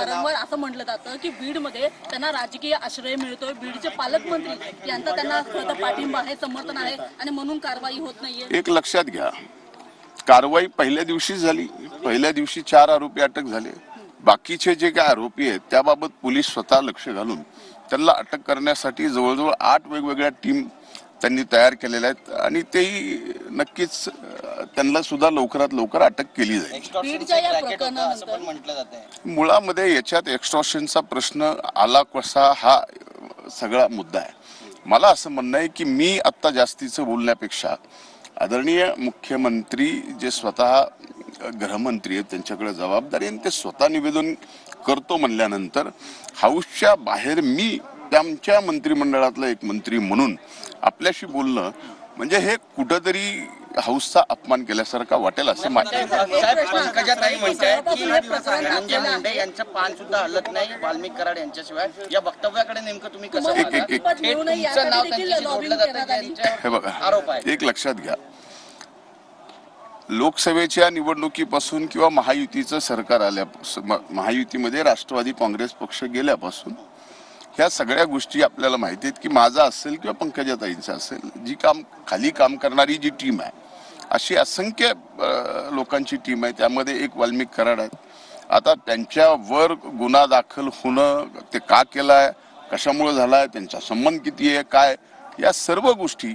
वारंवार असं म्हटलं जातं की बीडमध्ये त्यांना राजकीय आश्रय मिळतोय, बीडचे पालकमंत्री यांचा त्यांना खरं पाठिंबा आहे, समर्थन आहे आणि म्हणून कारवाई होत नाहीये. एक लक्षात घ्या, कारवाई पहिल्या दिवशी झाली. पहिल्या दिवशी 4 आरोपी अटक झाले. बाकीचे जे काय आरोपी आहेत त्याबाबत पोलीस स्वतः लक्ष घालून त्यांना अटक करण्यासाठी जवळजवळ 8 वेगवेगळ्या टीम त्यांनी तयार केलेल्या आहेत आणि तेही नक्कीच त्यांना सुद्धा लवकरात लवकर अटक केली जाईल. मुळामध्ये याच्यात एक्स्टॉर्शनचा प्रश्न आला कसा हा सगळा मुद्दा आहे. मला असं म्हणणं आहे की मी आता जास्तीचं बोलण्यापेक्षा आदरणीय मुख्यमंत्री जे स्वतः गृहमंत्री आहेत त्यांच्याकडे जबाबदारी आणि ते स्वतः निवेदन करतो म्हणल्यानंतर हाऊसच्या बाहेर मी त्यांच्या मंत्रिमंडळातला एक मंत्री म्हणून आपल्याशी बोलणं म्हणजे हे कुठंतरी हाऊसचा अपमान केल्यासारखा वाटेल असं पंकजाताई म्हणतायत की धनंजय मुंडे यांचं पान सुद्धा हलत नाही वाल्मिक कराड यांच्याशिवाय. या वक्तव्याकडे नेमकं तुम्ही कसं हे बघा, आरोप आहे. एक लक्षात घ्या, लोकसभेच्या निवडणुकीपासून किंवा महायुतीचं सरकार आल्यापासून, महायुतीमध्ये राष्ट्रवादी काँग्रेस पक्ष गेल्यापासून ह्या सगळ्या गोष्टी आपल्याला माहिती आहेत की माझा असेल किंवा पंकजाताईंचा असेल, जी खाली काम करणारी जी टीम आहे अशी असंख्य लोकांची टीम आहे. त्यामध्ये एक वाल्मिक कराड आहेत. आता त्यांच्यावर गुन्हा दाखल होणं, ते का केलाय, कशामुळे झालाय, त्यांचा संबंध किती आहे, काय, या सर्व गोष्टी